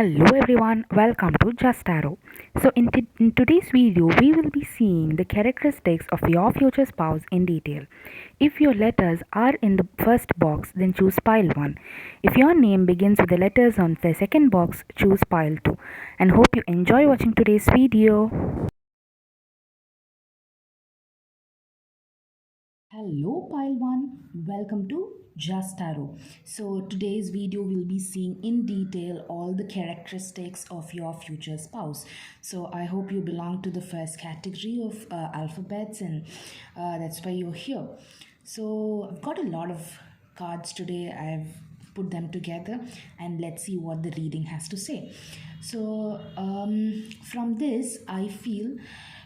Hello everyone, welcome to Just Arrow. In today's video, we will be seeing the characteristics of your future spouse in detail. If your letters are in the first box, then choose pile 1. If your name begins with the letters on the second box, choose pile 2. And hope you enjoy watching today's video. Hello pile 1, welcome to Just Tarot. So today's video will be seeing in detail all the characteristics of your future spouse. So I hope you belong to the first category of alphabets, and that's why you're here. So I've got a lot of cards today. I've put them together and let's see what the reading has to say. So from this I feel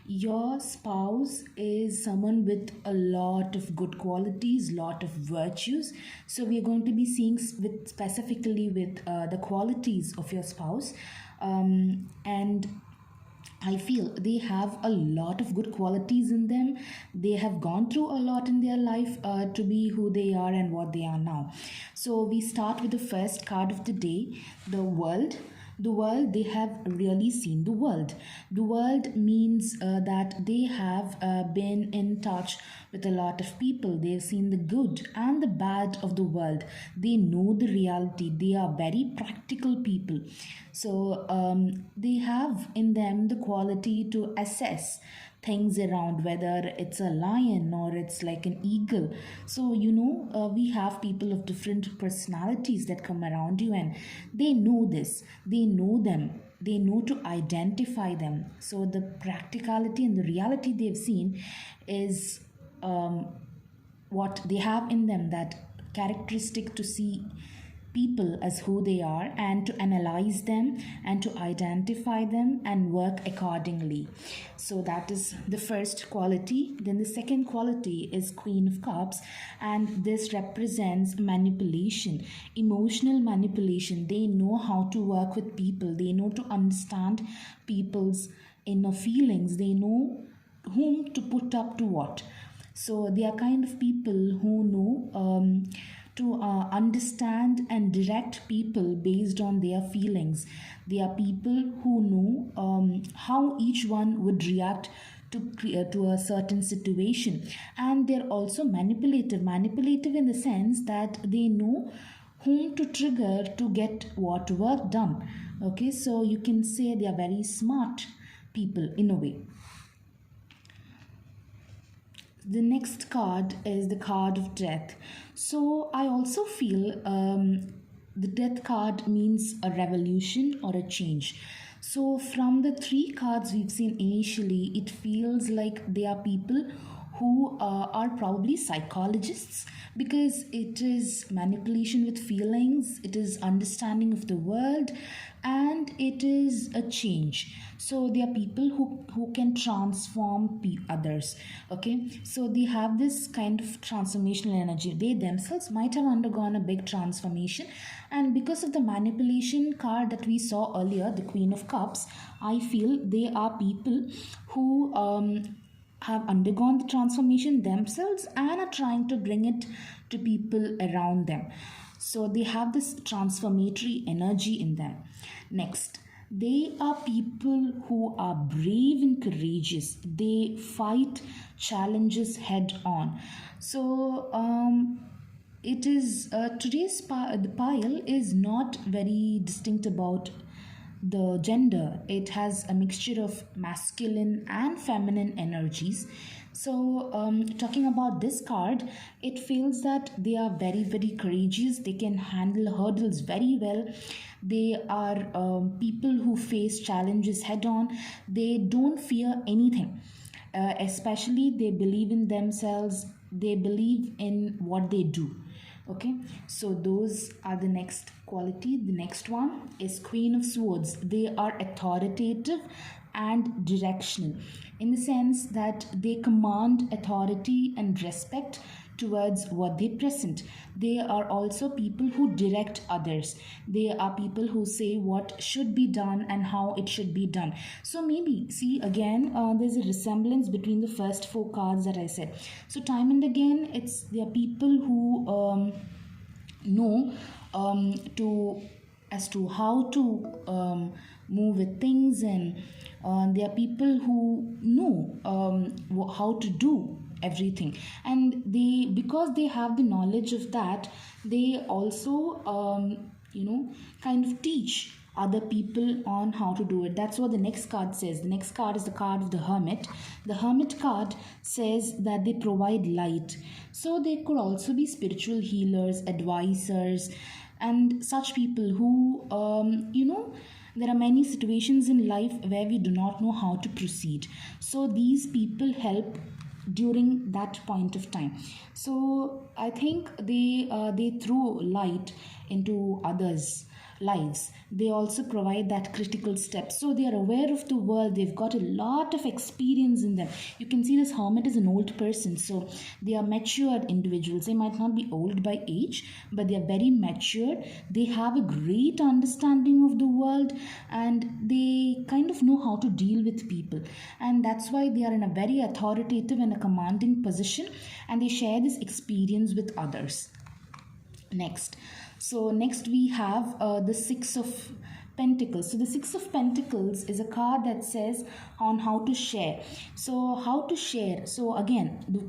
your spouse is someone with a lot of good qualities, lot of virtues. So we are going to be seeing with specifically with the qualities of your spouse, and I feel they have a lot of good qualities in them. They have gone through a lot in their life to be who they are and what they are now. So we start with the first card of the day, the world. The world, they have really seen the world. The world means that they have been in touch with a lot of people. They've seen the good and the bad of the world. They know the reality. They are very practical people. So they have in them the quality to assess things around, whether it's a lion or it's like an eagle. So we have people of different personalities that come around you, and they know this, they know them, they know to identify them. So the practicality and the reality they've seen is what they have in them, that characteristic to see people as who they are and to analyze them and to identify them and work accordingly. So that is the first quality. Then the second quality is Queen of Cups, and this represents manipulation, emotional manipulation. They know how to work with people, they know to understand people's inner feelings, they know whom to put up to what. So they are kind of people who know to understand and direct people based on their feelings. They are people who know how each one would react to a certain situation, and they're also manipulative in the sense that they know whom to trigger to get what work done. Okay, so you can say they are very smart people in a way. The next card is the card of death. So I also feel the death card means a revolution or a change. So from the three cards we've seen initially, it feels like they are people who are probably psychologists, because it is manipulation with feelings, it is understanding of the world, and it is a change. So they are people who can transform others. Okay, so they have this kind of transformational energy. They themselves might have undergone a big transformation, and because of the manipulation card that we saw earlier, the Queen of Cups, I feel they are people who have undergone the transformation themselves and are trying to bring it to people around them. So they have this transformatory energy in them. Next, they are people who are brave and courageous. They fight challenges head on. So it is today's the pile is not very distinct about the gender. It has a mixture of masculine and feminine energies. So talking about this card, it feels that they are very courageous. They can handle hurdles very well. They are people who face challenges head on. They don't fear anything. Especially they believe in themselves, they believe in what they do. Okay, so those are the next quality. The next one is Queen of Swords. They are authoritative and directional, in the sense that they command authority and respect towards what they present. They are also people who direct others. They are people who say what should be done and how it should be done. So maybe see again, there's a resemblance between the first four cards that I said. So time and again, there are people who know to as to how to move with things, and there are people who know how to do everything, and they, because they have the knowledge of that, they also kind of teach other people on how to do it. That's what the next card says. The next card is the card of the hermit. The hermit card says that they provide light. So they could also be spiritual healers, advisors, and such people who there are many situations in life where we do not know how to proceed. So these people help during that point of time. So I think they throw light into others' lives. They also provide that critical step. So they are aware of the world. They've got a lot of experience in them. You can see this hermit is an old person. So they are matured individuals. They might not be old by age, but they are very matured. They have a great understanding of the world, and they kind of know how to deal with people. And that's why they are in a very authoritative and a commanding position, and they share this experience with others. Next we have the Six of Pentacles. So the Six of Pentacles is a card that says on how to share. So how to share. So again, the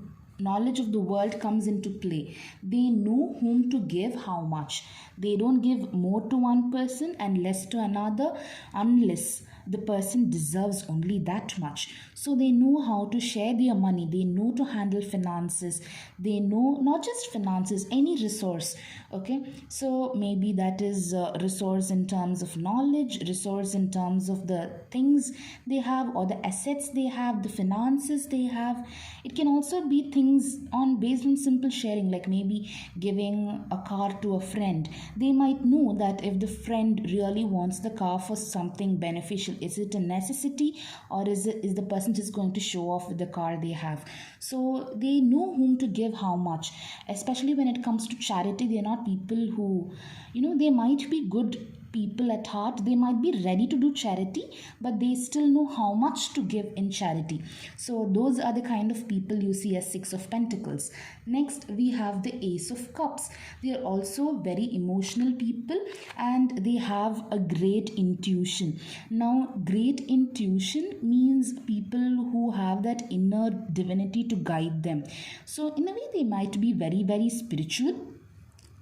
knowledge of the world comes into play. They know whom to give how much. They don't give more to one person and less to another unless the person deserves only that much. So they know how to share their money. They know to handle finances. They know not just finances, any resource. Okay, so maybe that is a resource in terms of knowledge, resource in terms of the things they have or the assets they have, the finances they have. It can also be things on based on simple sharing, like maybe giving a car to a friend. They might know that if the friend really wants the car for something beneficial, is it a necessity, or is the person just going to show off with the car they have? So they know whom to give how much. Especially when it comes to charity, they are not people who, they might be good people at heart. They might be ready to do charity, but they still know how much to give in charity. So those are the kind of people you see as Six of Pentacles. Next we have the Ace of Cups. They are also very emotional people, and they have a great intuition. Now great intuition means people who have that inner divinity to guide them. So in a way they might be very, very spiritual.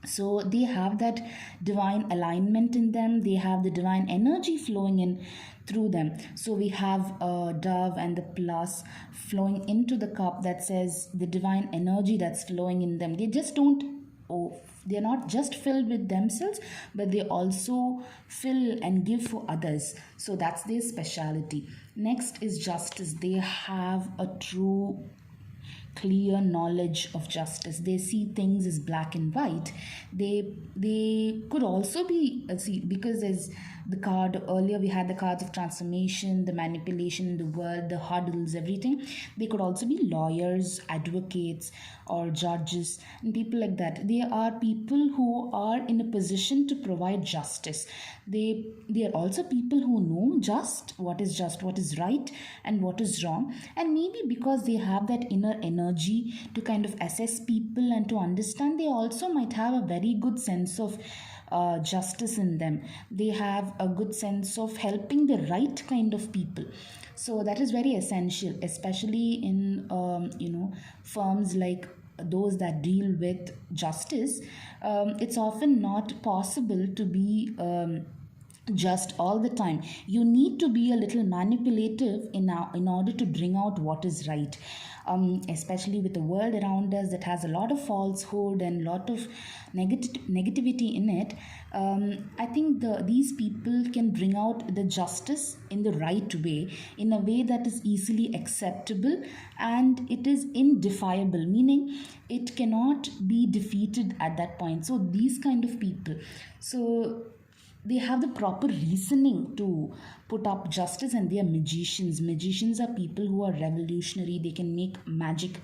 So they have that divine alignment in them. They have the divine energy flowing in through them. So we have a dove and the plus flowing into the cup that says the divine energy that's flowing in them. They just don't, they're not just filled with themselves, but they also fill and give for others. So that's their speciality. Next is Justice. They have a true clear knowledge of justice. They see things as black and white. They could also be because there's the card earlier, we had the cards of transformation, the manipulation in the world, the hurdles, everything. They could also be lawyers, advocates, or judges, and people like that. They are people who are in a position to provide justice. They are also people who know what is right and what is wrong. And maybe because they have that inner energy to kind of assess people and to understand, they also might have a very good sense of justice in them. They have a good sense of helping the right kind of people. So that is very essential, especially in firms like those that deal with justice. It's often not possible to be just all the time. You need to be a little manipulative in order to bring out what is right. Especially with the world around us that has a lot of falsehood and a lot of negativity in it. I think these people can bring out the justice in the right way, in a way that is easily acceptable, and it is indefiable, meaning it cannot be defeated at that point. So these kind of people, so they have the proper reasoning to put up justice, and they are magicians. Magicians are people who are revolutionary. They can make magic.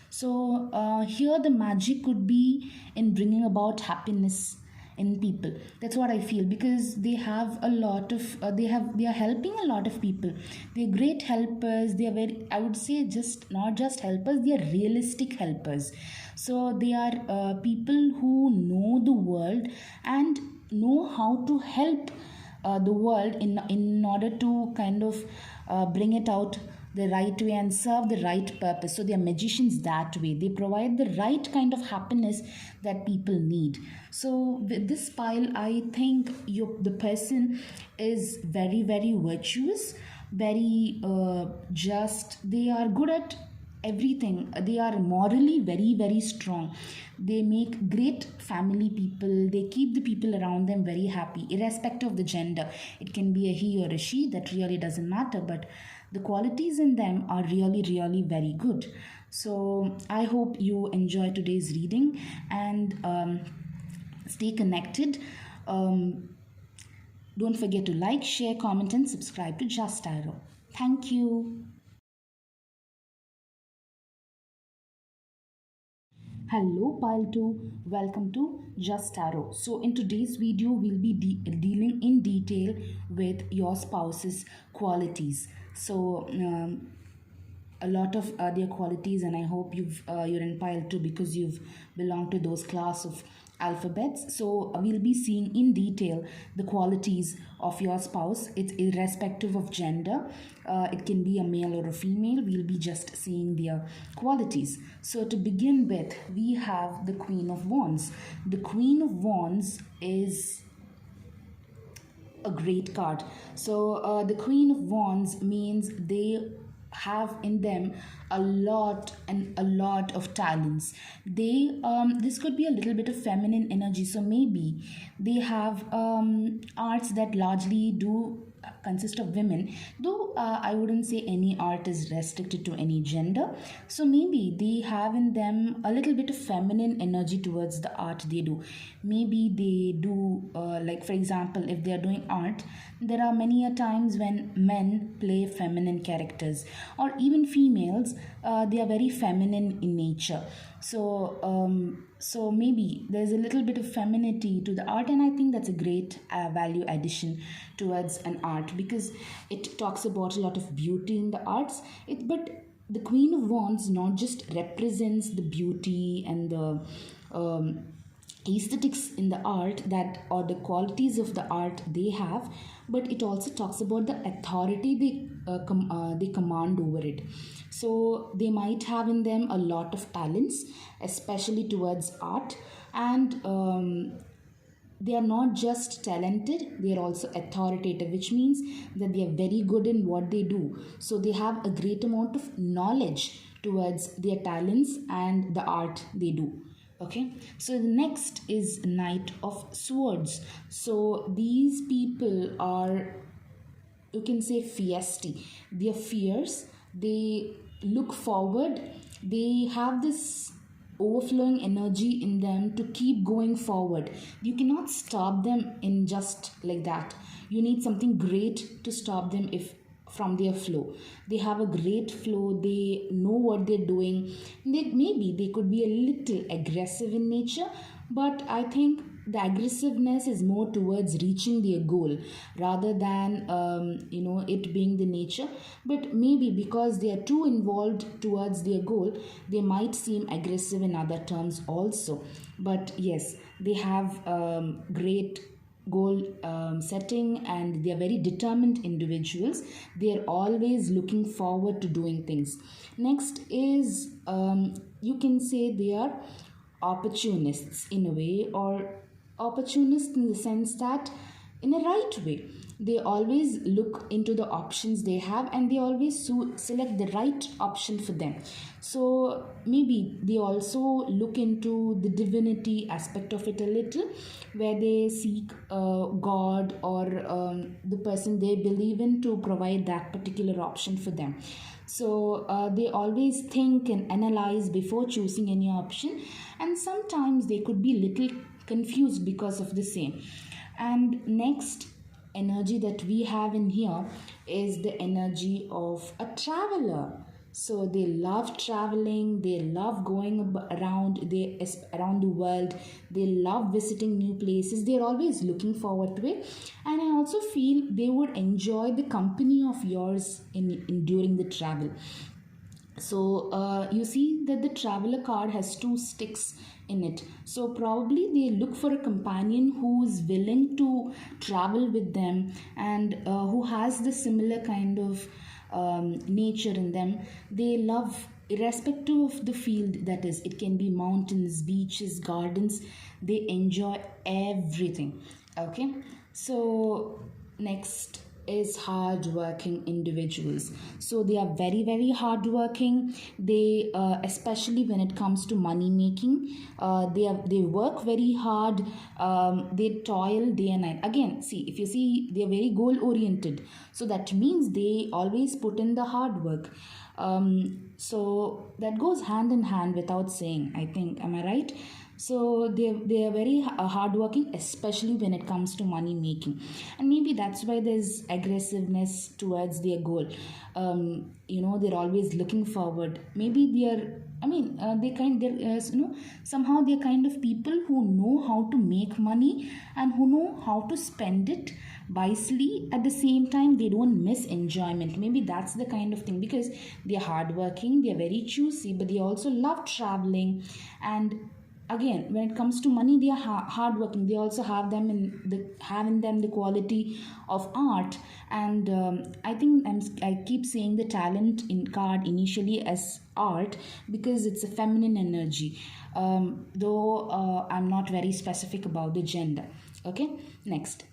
So here the magic could be in bringing about happiness in people. That's what I feel, because they have a lot of they are helping a lot of people. They're great helpers. They are very, I would say, just not just helpers, they are realistic helpers. So they are people who know the world, and know how to help the world in order to kind of bring it out the right way and serve the right purpose. So they are magicians that way. They provide the right kind of happiness that people need. So with this pile, I think the person is very, very virtuous, very just. They are good at everything. They are morally very, very strong. They make great family people. They keep the people around them very happy, irrespective of the gender. It can be a he or a she, that really doesn't matter, but the qualities in them are really, really very good. So I hope you enjoy today's reading, and stay connected. Don't forget to like, share, comment, and subscribe to Just Arrow. Thank you. Hello Pile 2, welcome to Just Arrow. So in today's video we'll be dealing in detail with your spouse's qualities. So a lot of their qualities, and I hope you're in pile 2 because you've belonged to those class of alphabets. So we'll be seeing in detail the qualities of your spouse. It's irrespective of gender. It can be a male or a female. We'll be just seeing their qualities. So to begin with, we have the Queen of Wands. The Queen of Wands is a great card. So the Queen of Wands means they have in them a lot of talents. They this could be a little bit of feminine energy, so maybe they have arts that largely do consist of women, though I wouldn't say any art is restricted to any gender. So maybe they have in them a little bit of feminine energy towards the art they do. Maybe they do like for example, if they are doing art, there are many a times when men play feminine characters, or even females, they are very feminine in nature. So maybe there's a little bit of femininity to the art, and I think that's a great value addition towards an art, because it talks about a lot of beauty in the arts. But the Queen of Wands not just represents the beauty and the aesthetics in the art, that or the qualities of the art they have, but it also talks about the authority they command over it. So they might have in them a lot of talents, especially towards art, and they are not just talented, they are also authoritative, which means that they are very good in what they do. So they have a great amount of knowledge towards their talents and the art they do. Okay, so the next is Knight of Swords. So these people are, you can say, fiesty. They are fierce, they look forward, they have this overflowing energy in them to keep going forward. You cannot stop them in just like that. You need something great to stop them if from their flow. They have a great flow, they know what they're doing. Maybe they could be a little aggressive in nature, but I think the aggressiveness is more towards reaching their goal rather than it being the nature. But maybe because they are too involved towards their goal, they might seem aggressive in other terms also. But yes, they have great goal setting, and they are very determined individuals. They are always looking forward to doing things. Next is you can say they are opportunists in a way, or opportunists in the sense that in a right way. They always look into the options they have, and they always select the right option for them. So maybe they also look into the divinity aspect of it a little, where they seek God or the person they believe in to provide that particular option for them. So they always think and analyze before choosing any option, and sometimes they could be little confused because of the same. And next energy that we have in here is the energy of a traveler. So they love traveling, they love going around the world, they love visiting new places, they're always looking forward to it. And I also feel they would enjoy the company of yours in during the travel. So you see that the traveler card has two sticks in it. So probably they look for a companion who is willing to travel with them, and who has the similar kind of nature in them. They love, irrespective of the field, that is, it can be mountains, beaches, gardens, they enjoy everything. Okay, so next is hardworking individuals. So they are very, very hardworking. They especially when it comes to money making, they work very hard. They toil day and night. Again, see, if you see, they are very goal oriented, so that means they always put in the hard work. So that goes hand in hand without saying, I think. Am I right? So they are very hardworking, especially when it comes to money making, and maybe that's why there's aggressiveness towards their goal. They're always looking forward. Maybe they are. I mean, somehow they're kind of people who know how to make money and who know how to spend it wisely. At the same time, they don't miss enjoyment. Maybe that's the kind of thing, because they're hardworking, they're very choosy, but they also love traveling. And again, when it comes to money, they are hardworking. They also have in them the quality of art. And I think I keep saying the talent in card initially as art, because it's a feminine energy, though I'm not very specific about the gender. Okay, next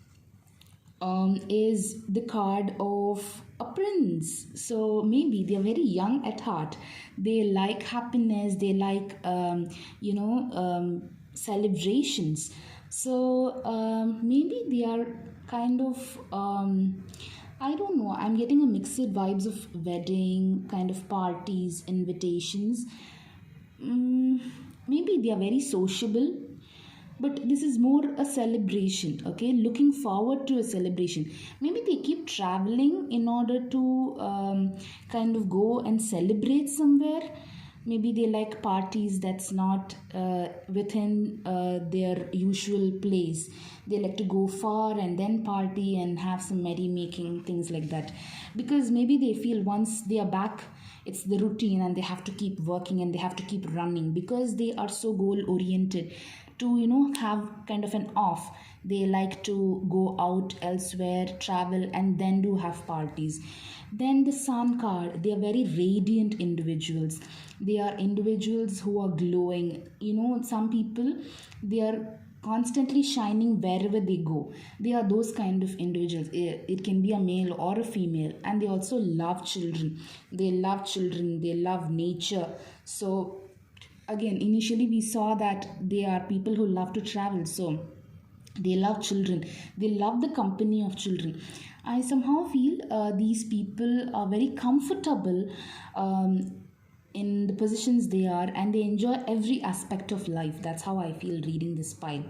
is the card of a prince. So maybe they are very young at heart. They like happiness. They like celebrations. So maybe they are kind of I don't know. I'm getting a mixed vibes of wedding kind of parties, invitations. Maybe they are very sociable, but this is more a celebration. Okay, looking forward to a celebration. Maybe they keep traveling in order to kind of go and celebrate somewhere. Maybe they like parties that's not within their usual place. They like to go far and then party and have some merrymaking, things like that, because maybe they feel once they are back, it's the routine and they have to keep working and they have to keep running, because they are so goal oriented. To have kind of an off, they like to go out elsewhere, travel, and then do have parties. Then the sun card, they are very radiant individuals. They are individuals who are glowing. Some people, they are constantly shining wherever they go. They are those kind of individuals. It can be a male or a female, and they also love children. They love nature. So again, initially we saw that they are people who love to travel, so they love children, they love the company of children. I somehow feel these people are very comfortable in the positions they are, and they enjoy every aspect of life. That's how I feel reading this pile.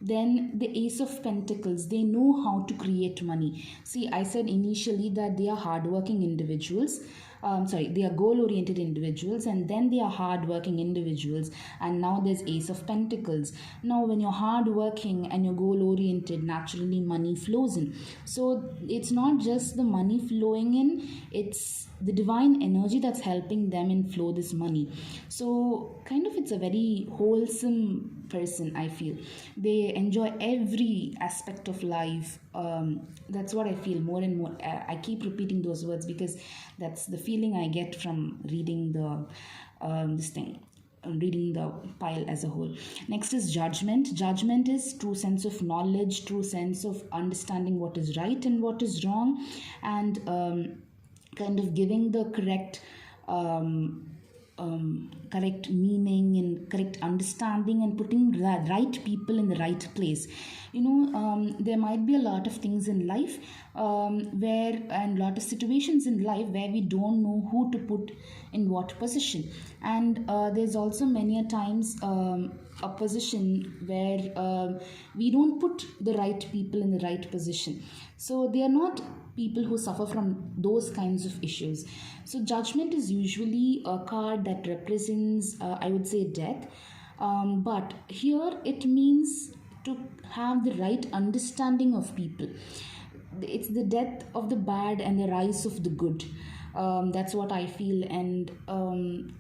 Then the Ace of Pentacles, they know how to create money. See, I said initially that they are hardworking individuals. They are goal oriented individuals, and then they are hardworking individuals, and now there's Ace of Pentacles. Now when you're hardworking and you're goal oriented, naturally money flows in. So it's not just the money flowing in, it's the divine energy that's helping them in flow this money. So kind of it's a very wholesome person, I feel. They enjoy every aspect of life. That's what I feel more and more. I keep repeating those words because that's the feeling I get from reading the reading the pile as a whole. Next is Judgment. Judgment is true sense of knowledge, true sense of understanding what is right and what is wrong, and kind of giving the correct correct meaning and correct understanding, and putting the right people in the right place. There might be a lot of things in life and lot of situations in life where we don't know who to put in what position, and there's also many a times a position where we don't put the right people in the right position. So they are not people who suffer from those kinds of issues. So Judgment is usually a card that represents I would say death, but here it means to have the right understanding of people. It's the death of the bad and the rise of the good. That's what I feel, and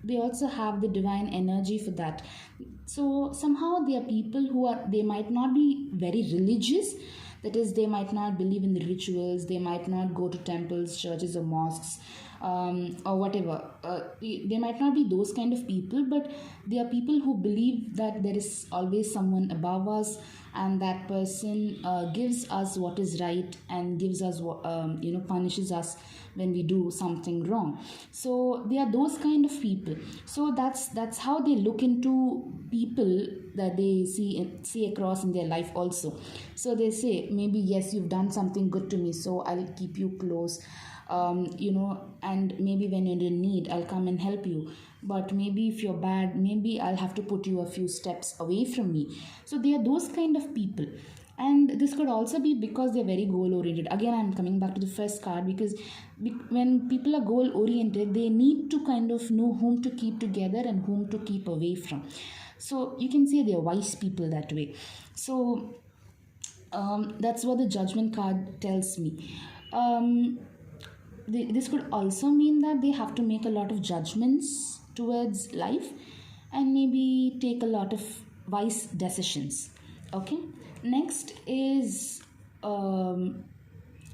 they also have the divine energy for that. So somehow there are people who are, they might not be very religious, that is, they might not believe in the rituals, they might not go to temples, churches, or mosques, or whatever. They might not be those kind of people, but they are people who believe that there is always someone above us, and that person gives us what is right, and gives us punishes us when we do something wrong. So they are those kind of people. So that's how they look into people that they see across in their life also. So they say, maybe yes, you've done something good to me, so I'll keep you close, and maybe when you're in need, I'll come and help you. But maybe if you're bad, maybe I'll have to put you a few steps away from me. So they are those kind of people. And this could also be because they're very goal oriented. Again, I'm coming back to the first card, because when people are goal oriented, they need to kind of know whom to keep together and whom to keep away from. So you can say they're wise people that way. So that's what the judgment card tells me. This could also mean that they have to make a lot of judgments towards life, and maybe take a lot of wise decisions. Okay, next is the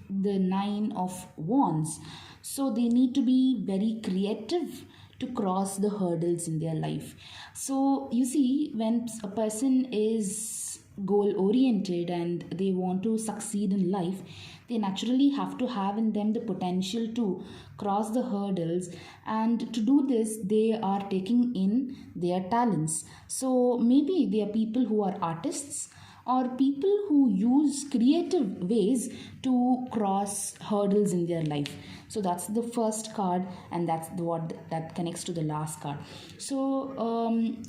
Nine of Wands. So they need to be very creative to cross the hurdles in their life. So you see, when a person is goal oriented and they want to succeed in life, they naturally have to have in them the potential to cross the hurdles, and to do this they are taking in their talents. So maybe they are people who are artists, or people who use creative ways to cross hurdles in their life. So that's the first card, and that's the what that connects to the last card. So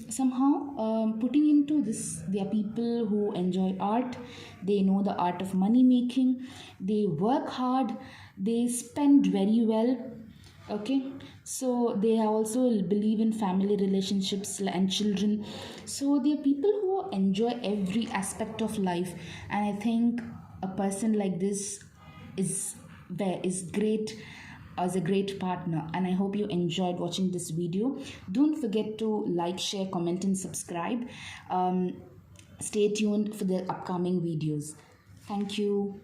somehow putting into this, there are people who enjoy art, they know the art of money making, they work hard, they spend very well. Okay, so they also believe in family relationships and children. So they are people who enjoy every aspect of life, and I think a person like this is great, as a great partner. And I hope you enjoyed watching this video. Don't forget to like, share, comment, and subscribe. Stay tuned for the upcoming videos. Thank you.